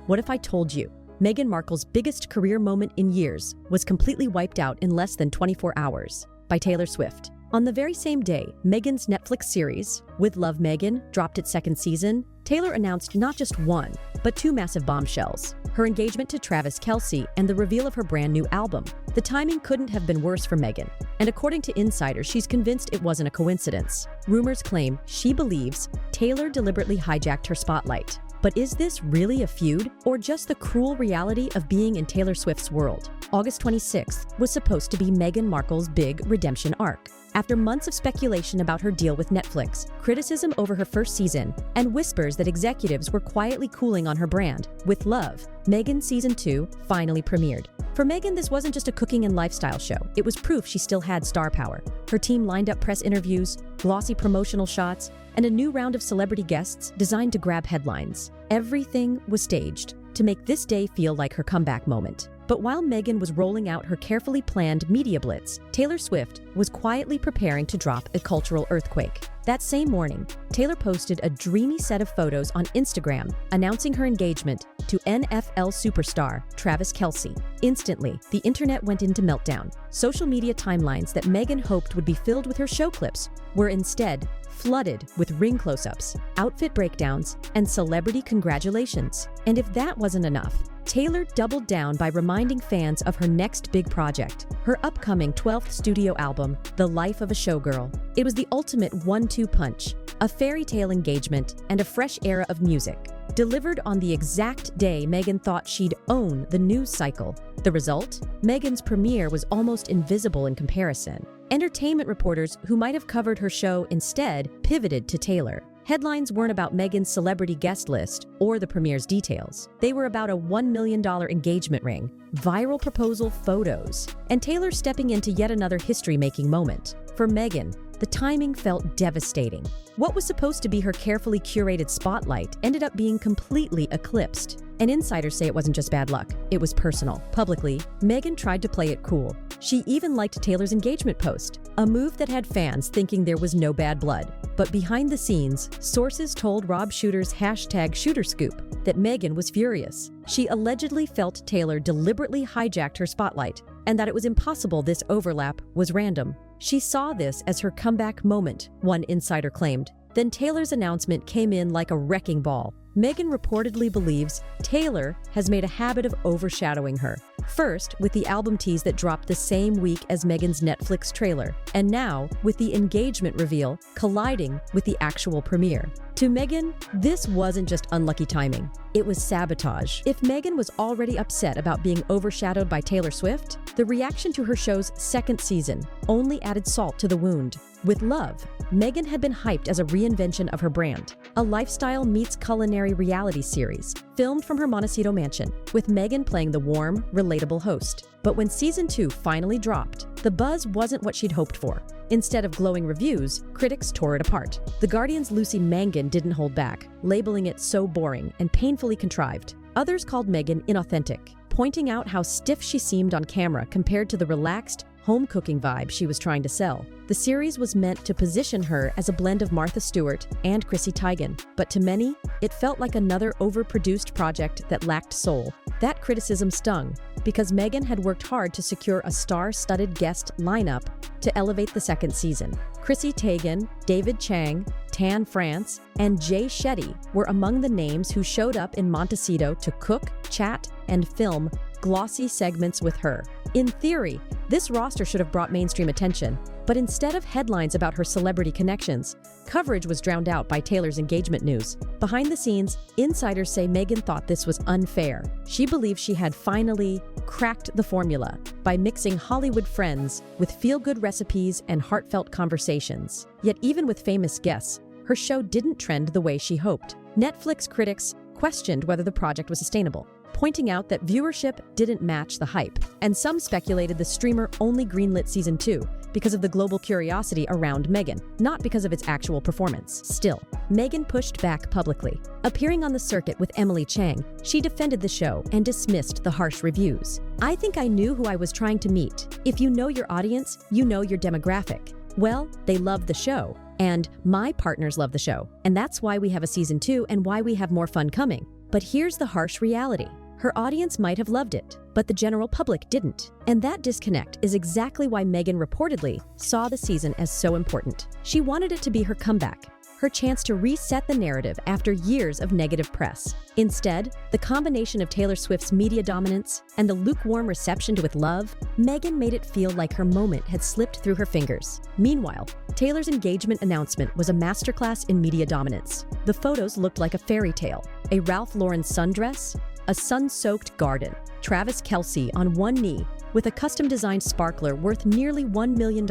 What if I told you Meghan Markle's biggest career moment in years was completely wiped out in less than 24 hours? By Taylor Swift. On the very same day Meghan's Netflix series, With Love Meghan, dropped its second season, Taylor announced not just one, but two massive bombshells: her engagement to Travis Kelce and the reveal of her brand new album. The timing couldn't have been worse for Meghan, and according to insiders, she's convinced it wasn't a coincidence. Rumors claim she believes Taylor deliberately hijacked her spotlight. But is this really a feud, or just the cruel reality of being in Taylor Swift's world? August 26th was supposed to be Meghan Markle's big redemption arc. After months of speculation about her deal with Netflix, criticism over her first season, and whispers that executives were quietly cooling on her brand, With Love, Meghan Season 2 finally premiered. For Meghan, this wasn't just a cooking and lifestyle show. It was proof she still had star power. Her team lined up press interviews, glossy promotional shots, and a new round of celebrity guests designed to grab headlines. Everything was staged to make this day feel like her comeback moment. But while Meghan was rolling out her carefully planned media blitz, Taylor Swift was quietly preparing to drop a cultural earthquake. That same morning, Taylor posted a dreamy set of photos on Instagram announcing her engagement to NFL superstar Travis Kelce. Instantly, the internet went into meltdown. Social media timelines that Meghan hoped would be filled with her show clips were instead flooded with ring close-ups, outfit breakdowns, and celebrity congratulations. And if that wasn't enough, Taylor doubled down by reminding fans of her next big project, her upcoming 12th studio album, The Life of a Showgirl. It was the ultimate 1-2 punch, a fairy tale engagement and a fresh era of music, delivered on the exact day Meghan thought she'd own the news cycle. The result? Meghan's premiere was almost invisible in comparison. Entertainment reporters who might have covered her show instead pivoted to Taylor. Headlines weren't about Meghan's celebrity guest list or the premiere's details. They were about a $1 million engagement ring, viral proposal photos, and Taylor stepping into yet another history-making moment. For Meghan, the timing felt devastating. What was supposed to be her carefully curated spotlight ended up being completely eclipsed. And insiders say it wasn't just bad luck, it was personal. Publicly, Meghan tried to play it cool. She even liked Taylor's engagement post, a move that had fans thinking there was no bad blood. But behind the scenes, sources told Rob Shooter's #ShooterScoop that Meghan was furious. She allegedly felt Taylor deliberately hijacked her spotlight, and that it was impossible this overlap was random. She saw this as her comeback moment, one insider claimed. Then Taylor's announcement came in like a wrecking ball. Meghan reportedly believes Taylor has made a habit of overshadowing her. First, with the album tease that dropped the same week as Meghan's Netflix trailer, and now with the engagement reveal colliding with the actual premiere. To Meghan, this wasn't just unlucky timing. It was sabotage. If Meghan was already upset about being overshadowed by Taylor Swift, the reaction to her show's second season only added salt to the wound. With Love, Meghan had been hyped as a reinvention of her brand, a lifestyle meets culinary reality series, filmed from her Montecito mansion, with Meghan playing the warm, relatable host. But when Season 2 finally dropped, the buzz wasn't what she'd hoped for. Instead of glowing reviews, critics tore it apart. The Guardian's Lucy Mangan didn't hold back, labeling it so boring and painfully contrived. Others called Meghan inauthentic, pointing out how stiff she seemed on camera compared to the relaxed, home cooking vibe she was trying to sell. The series was meant to position her as a blend of Martha Stewart and Chrissy Teigen, but to many, it felt like another overproduced project that lacked soul. That criticism stung, because Meghan had worked hard to secure a star-studded guest lineup to elevate the second season. Chrissy Teigen, David Chang, Tan France, and Jay Shetty were among the names who showed up in Montecito to cook, chat, and film glossy segments with her. In theory, this roster should have brought mainstream attention, but instead of headlines about her celebrity connections, coverage was drowned out by Taylor's engagement news. Behind the scenes, insiders say Meghan thought this was unfair. She believed she had finally cracked the formula by mixing Hollywood friends with feel-good recipes and heartfelt conversations. Yet even with famous guests, her show didn't trend the way she hoped. Netflix critics questioned whether the project was sustainable, pointing out that viewership didn't match the hype, and some speculated the streamer only greenlit Season 2 because of the global curiosity around Meghan, not because of its actual performance. Still, Meghan pushed back publicly. Appearing on the circuit with Emily Chang, she defended the show and dismissed the harsh reviews. "I think I knew who I was trying to meet. If you know your audience, you know your demographic. Well, they love the show, and my partners love the show, and that's why we have a Season 2 and why we have more fun coming." But here's the harsh reality. Her audience might have loved it, but the general public didn't. And that disconnect is exactly why Meghan reportedly saw the season as so important. She wanted it to be her comeback, her chance to reset the narrative after years of negative press. Instead, the combination of Taylor Swift's media dominance and the lukewarm reception to With Love, Meghan made it feel like her moment had slipped through her fingers. Meanwhile, Taylor's engagement announcement was a masterclass in media dominance. The photos looked like a fairy tale: a Ralph Lauren sundress, a sun-soaked garden, Travis Kelce on one knee with a custom-designed sparkler worth nearly $1 million.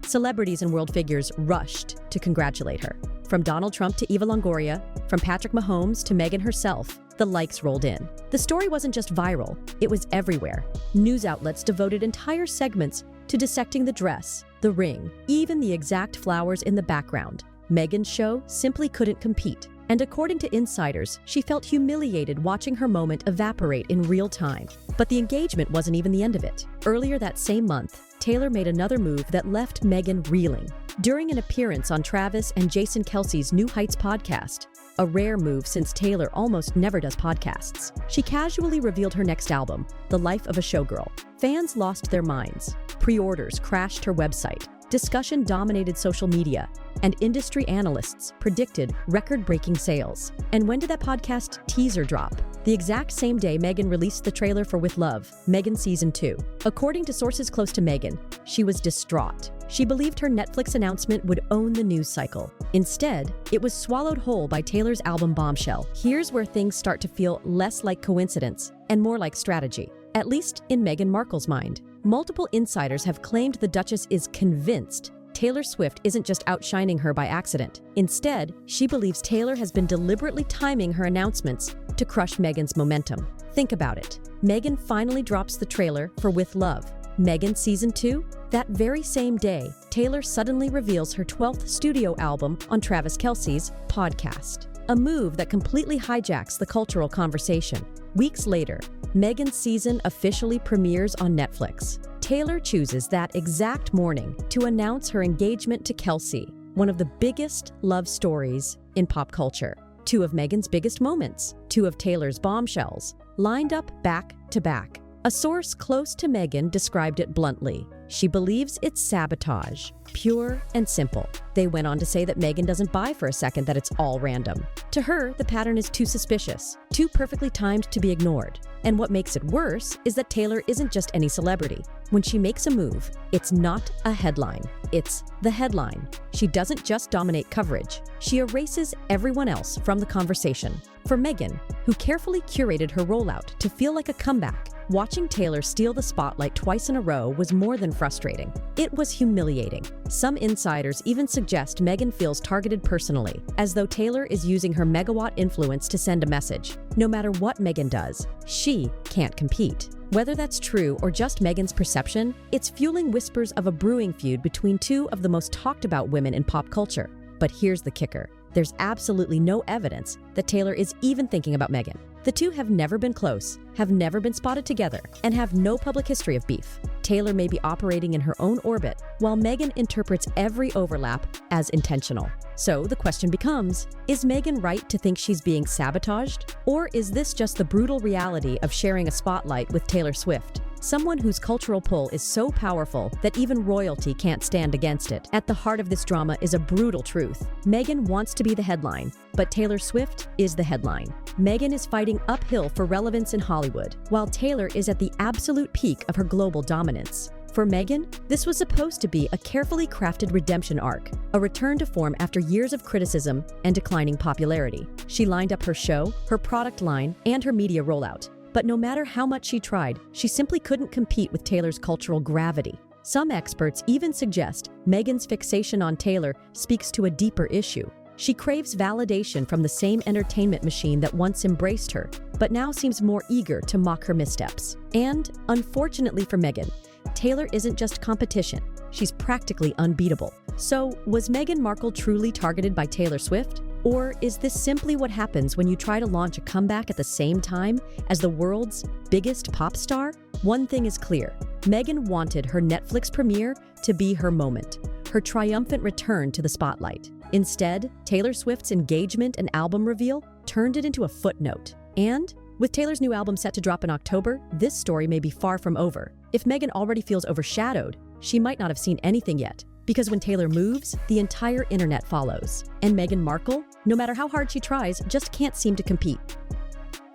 Celebrities and world figures rushed to congratulate her. From Donald Trump to Eva Longoria, from Patrick Mahomes to Meghan herself, the likes rolled in. The story wasn't just viral, it was everywhere. News outlets devoted entire segments to dissecting the dress, the ring, even the exact flowers in the background. Meghan's show simply couldn't compete. And according to insiders, she felt humiliated watching her moment evaporate in real time. But the engagement wasn't even the end of it. Earlier that same month, Taylor made another move that left Meghan reeling. During an appearance on Travis and Jason Kelce's New Heights podcast, a rare move since Taylor almost never does podcasts, she casually revealed her next album, The Life of a Showgirl. Fans lost their minds. Pre-orders crashed her website. Discussion dominated social media, and industry analysts predicted record-breaking sales. And when did that podcast teaser drop? The exact same day Meghan released the trailer for With Love, Meghan Season 2. According to sources close to Meghan, she was distraught. She believed her Netflix announcement would own the news cycle. Instead, it was swallowed whole by Taylor's album Bombshell. Here's where things start to feel less like coincidence and more like strategy, at least in Meghan Markle's mind. Multiple insiders have claimed the Duchess is convinced Taylor Swift isn't just outshining her by accident. Instead, she believes Taylor has been deliberately timing her announcements to crush Meghan's momentum. Think about it. Meghan finally drops the trailer for With Love, Meghan Season 2. That very same day, Taylor suddenly reveals her 12th studio album on Travis Kelce's podcast, a move that completely hijacks the cultural conversation. Weeks later, Meghan's season officially premieres on Netflix. Taylor chooses that exact morning to announce her engagement to Kelce, one of the biggest love stories in pop culture. Two of Meghan's biggest moments, two of Taylor's bombshells, lined up back to back. A source close to Meghan described it bluntly. She believes it's sabotage, pure and simple. They went on to say that Meghan doesn't buy for a second that it's all random. To her, the pattern is too suspicious, too perfectly timed to be ignored. And what makes it worse is that Taylor isn't just any celebrity. When she makes a move, it's not a headline, it's the headline. She doesn't just dominate coverage, she erases everyone else from the conversation. For Meghan, who carefully curated her rollout to feel like a comeback, watching Taylor steal the spotlight twice in a row was more than frustrating. It was humiliating. Some insiders even suggest Meghan feels targeted personally, as though Taylor is using her megawatt influence to send a message. No matter what Meghan does, she can't compete. Whether that's true or just Meghan's perception, it's fueling whispers of a brewing feud between two of the most talked about women in pop culture. But here's the kicker. There's absolutely no evidence that Taylor is even thinking about Meghan. The two have never been close, have never been spotted together, and have no public history of beef. Taylor may be operating in her own orbit, while Meghan interprets every overlap as intentional. So the question becomes, is Meghan right to think she's being sabotaged? Or is this just the brutal reality of sharing a spotlight with Taylor Swift? Someone whose cultural pull is so powerful that even royalty can't stand against it. At the heart of this drama is a brutal truth. Meghan wants to be the headline, but Taylor Swift is the headline. Meghan is fighting uphill for relevance in Hollywood, while Taylor is at the absolute peak of her global dominance. For Meghan, this was supposed to be a carefully crafted redemption arc, a return to form after years of criticism and declining popularity. She lined up her show, her product line, and her media rollout. But no matter how much she tried, she simply couldn't compete with Taylor's cultural gravity. Some experts even suggest Meghan's fixation on Taylor speaks to a deeper issue. She craves validation from the same entertainment machine that once embraced her, but now seems more eager to mock her missteps. And, unfortunately for Meghan, Taylor isn't just competition, she's practically unbeatable. So, was Meghan Markle truly targeted by Taylor Swift? Or is this simply what happens when you try to launch a comeback at the same time as the world's biggest pop star? One thing is clear, Meghan wanted her Netflix premiere to be her moment, her triumphant return to the spotlight. Instead, Taylor Swift's engagement and album reveal turned it into a footnote. And with Taylor's new album set to drop in October, this story may be far from over. If Meghan already feels overshadowed, she might not have seen anything yet. Because when Taylor moves, the entire internet follows. And Meghan Markle, no matter how hard she tries, just can't seem to compete.